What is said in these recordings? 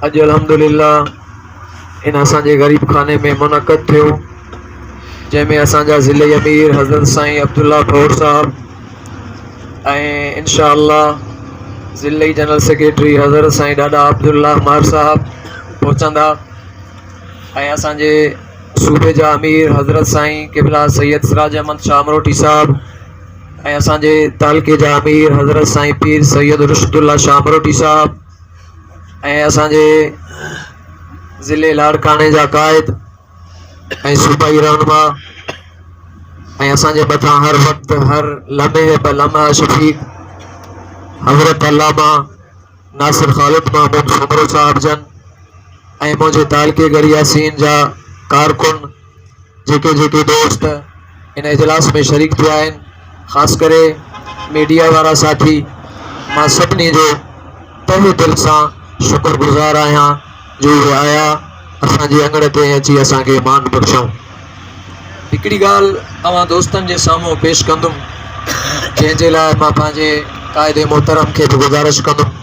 अज अल्हम्दुलिल्लाह इन असांजे गरीब खाने में मुनक़द थियो, जैमें असांजा ज़िले अमीर हज़रत साईं अब्दुल्ला भौर साहब ऐं इंशाअल्लाह ज़िले जनरल सेक्रेटरी हज़रत साईं ॾाॾा अब्दुल्ला मार साहब पहुचंदा ऐं असांजे सूबे जा अमीर हज़रत साईं क़िबला सैयद सिराज अहमद शाह अमरोटी साहब ऐं असांजे तालके जा अमीर हज़रत साईं पीर सैयद रुशदुल्ला शाह अमरोटी साहब ऐं असांजे ज़िले लाड़काने जा क़ाइद ऐं सूबाई रहनुमा ऐं असांजे मथां हर वक़्तु हर लम्हे ब लम्हा शफ़ीक़ हज़रत अल्लामा नासिर ख़ालिद महमूद सुमरो साहब जन ऐं मुंहिंजे तालके गरियासीन जा कारकुन जेके जेके दोस्त इन इजलास में शरीक थिया आहिनि, ख़ासि करे मीडिया वारा साथी, मां सभिनी जो तहे दिल सां शुक्रगुज़ार आहियां जो उहे आया असांजे अंगड़ ते अची असांखे मान बख़्शऊं। हिकिड़ी ॻाल्हि तव्हां दोस्तनि जे साम्हूं पेश कंदुमि, जंहिंजे लाइ मां पंहिंजे क़ाइदे मोहतरम खे बि गुज़ारिश कंदुमि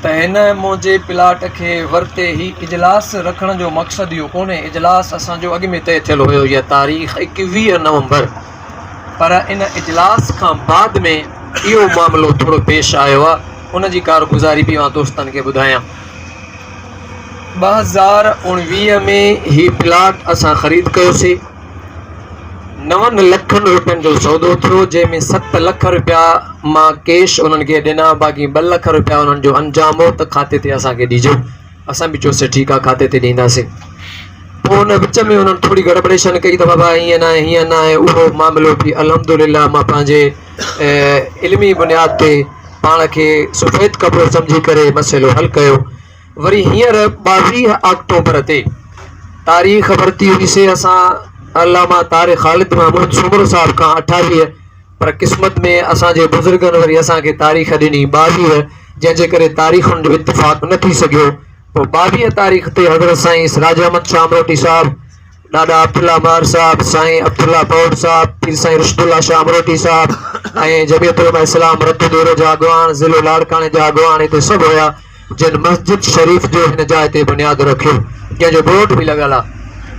त हिन मुंहिंजे प्लाट खे वरिते ही इजलास रखण जो मक़सदु इहो कोन्हे। इजलास असांजो अॻु में तय थियल हुयो, इहा तारीख़ 21 नवंबर, पर इन इजलास खां बाद में इहो मामिलो थोरो पेश आयो आहे, उन जी कारगुज़ारी बि मां दोस्तनि खे ॿुधायां। 2019 में ही प्लाट असां ख़रीद कयोसीं, 9 लखनि रुपयनि जो सौदो थियो, जंहिंमें 7 लख रुपया मां कैश उन्हनि खे ॾिना, बाक़ी 2 लख रुपया उन्हनि जो अंजाम हो त खाते ते असांखे ॾिजो। असां बि चयोसीं ठीकु आहे, खाते ते ॾींदासीं। पोइ उन विच में उन्हनि थोरी गड़बड़ेशन कई त बाबा हीअं न आहे हीअं न आहे, उहो मामिलो बि अल्हम्दुलिल्लाह मां पंहिंजे इल्मी बुनियाद ते पाण खे सुफ़ेद कपिड़ो सम्झी करे मसइलो हल कयो। वरी हींअर 22 अक्टूबर ते तारीख़ वरिती हुईसीं असां अल्लामा तारिक़ ख़ालिद महमूद सुमरो साहब खां 28, पर क़िस्मत में असांजे बुज़ुर्गनि वरी असांखे तारीख़ ॾिनी 22, जंहिंजे करे तारीख़ुनि जो इत्तिफ़ाक़ न थी सघियो। पोइ 22 तारीख़ ते हज़रत साईं सिराज अहमद शाह अमरोटी साहब, ॾाॾा अब्दुल्ला मार साहब, साईं अब्दुल्ला भौर साहब, पीर साईं रुशदुल्ला शाह अमरोटी साहब ऐं जमियत उलमा इस्लाम रत दोरो जा अॻवान, ज़िलो लाड़काने जा अॻवान हिते सभु हुया, जिन मस्जिद शरीफ़ जो हिन जाइ ते बुनियादु रखियो, जंहिंजो बोर्ड बि लॻल आहे।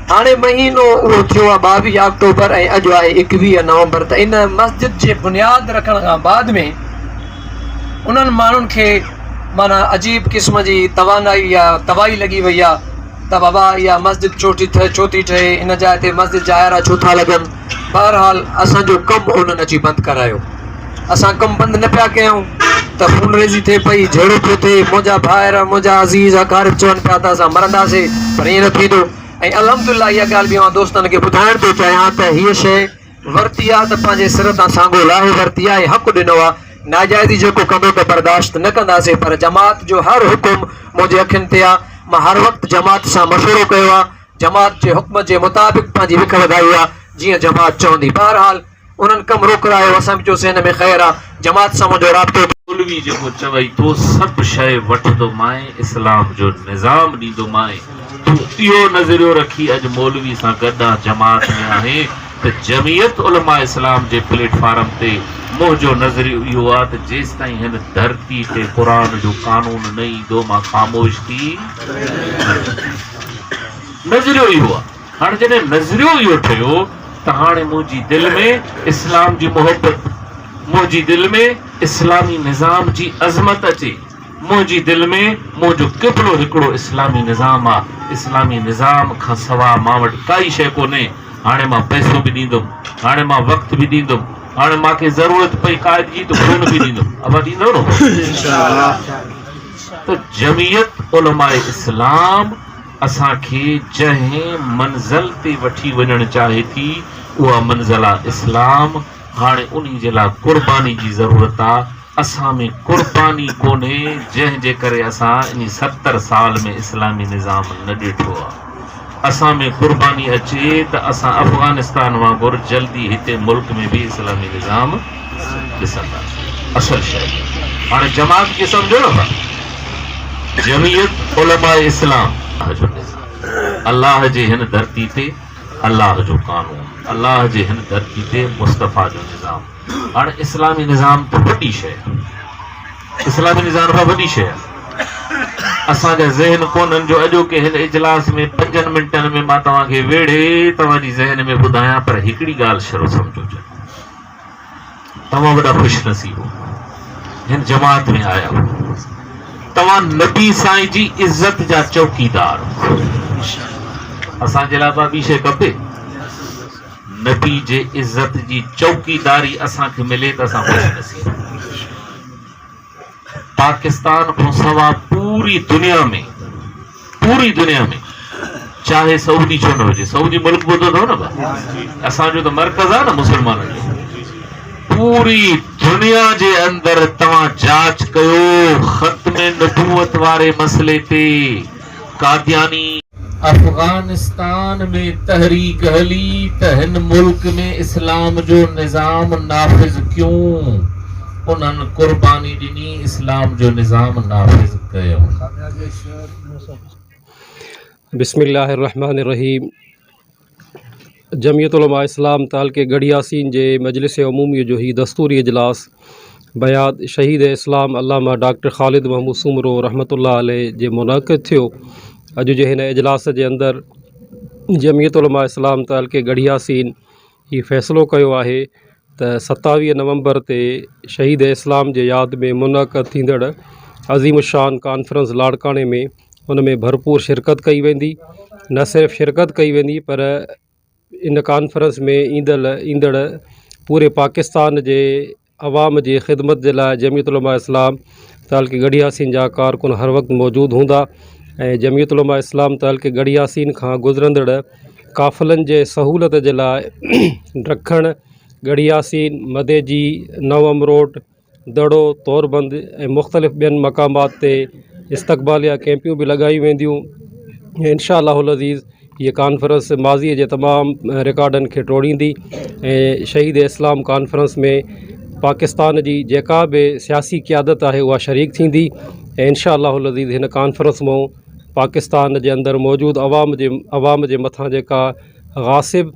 हाणे महीनो उहो थियो आहे 22 अक्टूबर ऐं अॼु आहे 21 नवंबर, त इन मस्जिद जे बुनियादु रखण खां बाद में उन्हनि माण्हुनि खे माना अजीब क़िस्म जी तवाई लॻी वई आहे त बाबा इहा मस्जिद छो थी ठहे, इन जाइ ते मस्जिद जाहिरा छो था लॻनि। बहरहाल असांजो कमु उन्हनि अची बंदि करायो। असां कमु बंदि न पिया कयूं त खूनरेज़ी थिए पई, जहिड़ो पियो थिए, मुंहिंजा भाइर मुंहिंजा अज़ीज़ अकारब चवनि पिया त असां मरंदासीं, पर ईअं न थींदो। ऐं अल्हम्दुलिल्लाह इहा ॻाल्हि बि मां दोस्तनि खे ॿुधाइण थो चाहियां त हीअ शइ वरिती आहे त पंहिंजे सिर तां साॻियो लाहे वरिती आहे, हक़ु ॾिनो आहे। नाजाइज़ी जेको कंदो त बर्दाश्त न कंदासीं, पर जमात जो हर हुकुम मुंहिंजे अखियुनि ते आहे। मां हर वक़्तु जमात सां मशवरो कयो आहे, जमात जे हुक्म जे मुताबिक़ पंहिंजी विख वधाई आहे, जीअं जमात चवंदी। बहरहाल उन्हनि कमु रोकरायो, असां बि चयोसीं हिन में ख़ैरु आहे, जमात सां मुंहिंजो राब्तो। मौलवी जेको चवई तो सभु शइ वठंदो माए, इस्लाम जो निज़ाम ॾींदो माए, तूं इहो नज़रियो रखी अॼु मौलवी सां गॾु जमात में आहे त जमियत उलमा इस्लाम जे प्लेटफॉर्म ते मुंहिंजो नज़रियो इहो आहे त जेसि ताईं हिन धरती ते क़ुरान जो कानून न ईंदो मां ख़ामोश थी। नज़रियो इहो आहे। हाणे जॾहिं नज़रियो इहो ठहियो त हाणे मुंहिंजी दिलि में इस्लाम जी मोहबत, मुंहिंजी दिलि में इस्लामी निज़ाम जी अज़मत अचे, मुंहिंजी दिलि में मुंहिंजो क़िबलो हिकिड़ो इस्लामी निज़ाम आहे। इस्लामी निज़ाम खां सवाइ मां वटि काई शइ कोन्हे। हाणे मां पैसो बि ॾींदुमि, हाणे मां वक़्तु बि ॾींदुमि, हाणे मूंखे ज़रूरत पई क़ाइद जी त खून बि ॾींदुमि। अब ॾींदव न त जमियत उलमा इस्लाम असांखे जंहिं मंज़िल ते वठी वञणु चाहे थी, उहा मंज़िल आहे इस्लाम। हाणे उन जे लाइ क़ुर्बानी जी ज़रूरत आहे। असां में क़ुर्बानी कोन्हे, जंहिंजे करे असां इन 70 साल में इस्लामी निज़ाम न ॾिठो आहे। असां में क़ुर्बानी अचे त असां अफ़गानिस्तान वांगुरु जल्दी हिते मुल्क में बि इस्लामी निज़ाम ॾिसंदासीं। असल शइ हाणे जमात खे सम्झो न, जमियत उलमा इस्लाम जो निज़ाम, अल्लाह जे हिन धरती ते अल्लाह जो कानून, अल्लाह जे हिन धरती ते मुस्तफ़ा जो निज़ाम। हाणे इस्लामी निज़ाम त वॾी शइ आहे, इस्लामी निज़ाम खां वॾी शइ आहे। असांजा ज़हन कोन्हनि जो अॼोके हिन इजलास में 5 मिंटनि में मां तव्हांखे वेढ़े तव्हांजी ज़हन में ॿुधायां, पर हिकिड़ी ॻाल्हि शरो सम्झो। तव्हां वॾा ख़ुशनसीब हो, हिन जमात में आया हो। तव्हां नबी साईं जी इज़त जा चौकीदार हो। असांजे लाइ ॿी शइ खपे? नबी जे इज़त जी चौकीदारी असांखे मिले त असां ख़ुशनसीब। पाकिस्तान को सवा पूरी दुनिया में चाहे सऊदी छो न हुजे, सऊदी मुल्क ॿुधो अथव न भाउ, असांजो त मर्कज़ आहे न मुसलमाननि जो। पूरी दुनिया जे अंदर तव्हां जांच कयो ख़त्म नबूवत वारे मसले ते। कादियानी अफगानिस्तान में तहरीक हली त हिन मुल्क में इस्लाम जो निज़ाम नाफ़िज़ क्यों? उन्हनि कुर्बानी ॾिनी, इस्लाम जो निज़ाम नाफ़िज़ कयो। बिस्मिल्लाहिर्रहमानिर्रहीम। जमियत उलमा इस्लाम तालके गढ़ यासीन जे मजलिस अमूमी जो ही दस्तूरी इजलास बयात शहीद इस्लाम अल्लामा डॉक्टर ख़ालिद महमूद सुमरो रहमतुल्लाह अलैह जे मुनक़िद थियो। अॼु जे हिन इजलास जे अंदरि जमियत उलमा इस्लाम तालके गढ़ यासीन ही फ़ैसिलो कयो आहे त 27 नवंबर ते शहीद इस्लाम जे यादि में मुनक़िद थींदड़ अज़ीम शान कॉन्फ्रेंस लाड़काने में उन में भरपूर शिरकत कई वेंदी। न सिर्फ़ शिरकत कई वेंदी पर इन कॉन्फ्रेंस में ईंदड़ पूरे पाकिस्तान जे अवाम जी ख़िदमत जे लाइ जमियत उलमा इस्लाम तालके गढ़ यासीन जा कारकुन हर वक़्तु मौजूदु हूंदा ऐं जमियत उलमा इस्लाम तालके गढ़ यासीन खां गुज़रंदड़ काफ़िलनि जे सहूलत जे लाइ ॾखण गढ़ यासीन, मदेजी, नवम रोड, दड़ो, तोरबंद ऐं मुख़्तलिफ़ ॿियनि मक़ामात ते इस्तक़बालिया कैंपियूं बि लॻायूं वेंदियूं। इंशाअल्लाहुल अज़ीज़ ये कॉन्फ्रेंस माज़ीअ जे तमामु रिकॉर्डनि खे टोड़ींदी ऐं शहीद इस्लाम कॉन्फ्रेंस में पाकिस्तान जी जेका बि सियासी क़यादत आहे उहा शरीक थींदी ऐं इंशाअल्लाहुल अज़ीज़ हिन कॉन्फ्रेंस मां पाकिस्तान जे अंदरि मौजूदु अवाम जे मथां जेका गासिब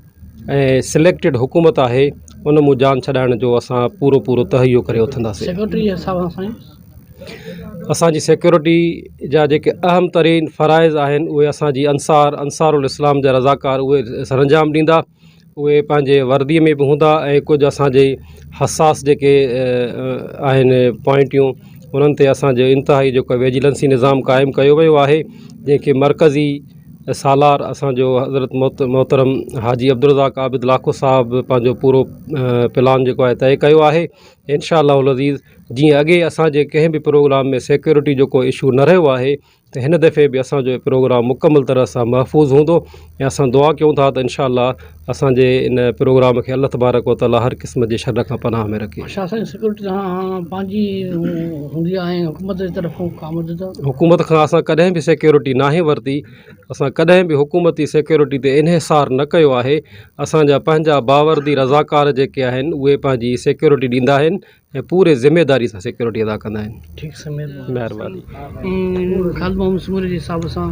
ऐं सिलेक्टेड हुकूमत आहे उन मूं जान छॾाइण जो असां पूरो तहैयो करे उथंदासीं। सिक्योरिटी जे हिसाब सां असांजी सिक्योरिटी जा जेके अहम तरीन फ़राइज़ आहिनि उहे असांजी अंसारुल इस्लाम जा रज़ाकार उहे सरंजाम ॾींदा। उहे पंहिंजे वर्दीअ में बि हूंदा ऐं कुझु असांजे हसास जेके आहिनि पॉइंटियूं उन्हनि ते असांजो इंतिहाई जेको विजिलेंसी निज़ाम क़ाइमु कयो वियो आहे, जंहिंखे मरकज़ी सालार असांजो हज़रत मोहतरम हाजी अब्दुर्रज़ाक आबिद लाखो साहब पंहिंजो पूरो प्लान जेको आहे तय कयो आहे। इंशाअल्लाहुल अज़ीज़ जीअं अॻे असांजे कंहिं बि प्रोग्राम में सिक्योरिटी जो को इशू न रहियो आहे त हिन दफ़े बि असांजो प्रोग्राम मुकमल तरह सां महफ़ूज़ हूंदो ऐं असां दुआ कयूं था त इंशाअल्लाह असांजे इन प्रोग्राम खे अल्लाह तबारक व तआला हर क़िस्म जे शर खां पनाह में रखे। प्रशासन सिक्योरिटी पंहिंजी हूंदी आहे हुकूमत जी तरफ़ों काम हुकूमत खां असां कॾहिं बि सिक्योरिटी नाहे वरिती। असां कॾहिं बि हुकूमती सिक्योरिटी ते इन्हिसार न कयो आहे। असांजा पंहिंजा बावर्दी रज़ाकार जेके आहिनि उहे पंहिंजी सिक्योरिटी ॾींदा आहिनि ऐं पूरे ज़िम्मेदारी सां सिक्योरिटी अदा कंदा आहिनि। ठीक से महिरबानी। ख़ालिद महमूद सुमरी जे हिसाब सां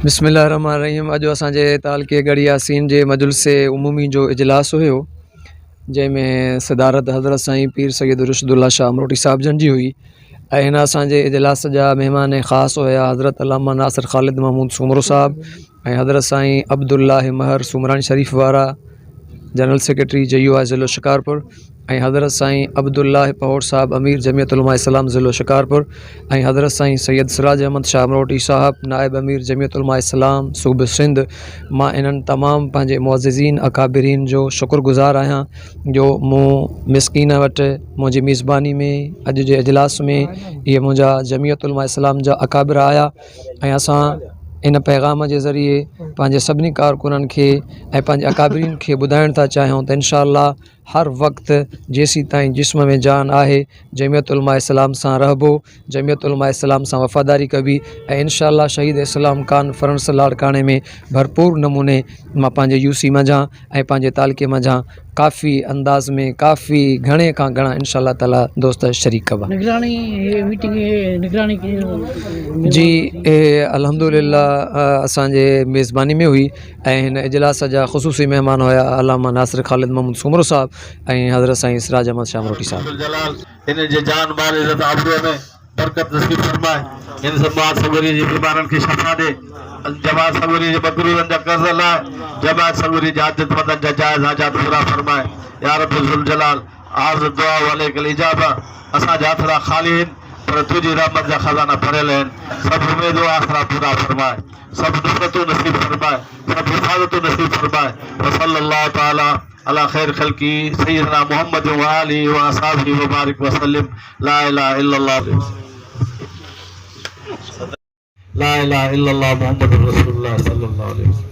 बिस्मिल्लाहिर्रहमानिर्रहीम। अॼु असांजे तालके गढ़ यासीन जे मजलिस उमूमी जो इजलास हुयो जंहिंमें सदारत हज़रत साईं पीर सैयद रुशदुल्ला शाह अमरोटी साहिब जन जी हुई ऐं हिन असांजे इजलास जा महिमान ख़ासि हुया हज़रत अल्लामा नासिर ख़ालिद महमूद सुमरो साहब ऐं हज़रत साईं अब्दुल्लाह महर सुमरानी शरीफ़ वारा जनरल सेक्रेटरी JUI ज़िलो शिकारपुर ऐं हज़रत साईं अब्दुल्लाह पहोर साहब अमीर जमियत उलमा इस्लाम ज़िलो शिकारपुर ऐं हज़रत साईं सैयद सिराज अहमद शाह अमरोटी साहब नायब अमीर जमियत उलमा इस्लाम सूबे सिंध। मां इन्हनि तमामु पंहिंजे मुअज़्ज़िज़ीन अकाबिरीन जो शुक्रगुज़ार आहियां जो मूं मिसकीन वटि मुंहिंजी मेज़बानी में अॼु जे इजलास में इहे मुंहिंजा जमियत उलमा इस्लाम जा अकाबिर आया ऐं असां इन पैगाम जे ज़रिए पंहिंजे सभिनी कारकुननि खे ऐं पंहिंजे अकाबिरीन खे ॿुधाइण था चाहियूं त इंशाअल्लाह हर वक़्तु जेसीं ताईं जिस्म में जान आहे जमियत उलमा इस्लाम सां रहबो, जमियत उलमा इस्लाम सां वफ़ादारी कबी ऐं इंशाअल्लाह शहीद इस्लाम कॉन्फ्रेंस लाड़काने में भरपूर नमूने मां पंहिंजे UC मंझां ऐं पंहिंजे तालके मंझां काफ़ी अंदाज़ में काफ़ी घणे खां घणा इंशाअल्लाह ताला दोस्त शरीक कबा। निगरानी मीटिंग निगरानी जी अल्हम्दुलिल्लाह असांजे मेज़बानी में हुई ऐं हिन इजलास जा ख़ुसूसी महिमान हुया अल्लामा नासिर ख़ालिद महमूद सुमरो साहब ऐं हज़रत साईं सिराज अहमद शाह अमरोटी साहब। हिन जे जान माल इज़त आबरूअ में बरकत नसीब फरमाए। इन जमात सगोरी जी बीमारन की शफा दे। जमात सगोरी जी मकरूरन जा कर्ज लाए। जमात सगोरी जी हाजतमंदन जा जायज हाजात पूरा फरमाए। या रब जुल जलाल आज दुआ वाले कल इजाबा असा जाथड़ा खाली हैं पर तुझी रहमत जा खजाना भरल हैं। सब उम्मीद व आखरा पूरा फरमाए। सब नुसरतों नसीब फरमाए। सब हिफाजतों नसीब फरमाए। व सल्लल्लाहु ताला अला खैर खल्की सय्यदना मुहम्मद व आलिहि व असहाबिहि व बारिक व सल्लिम। ला इलाहा इल्लल्लाह ला इलाहा इल्लल्लाह मुहम्मदुर रसूलुल्लाह सल्लल्लाहु अलैहि वसल्लम।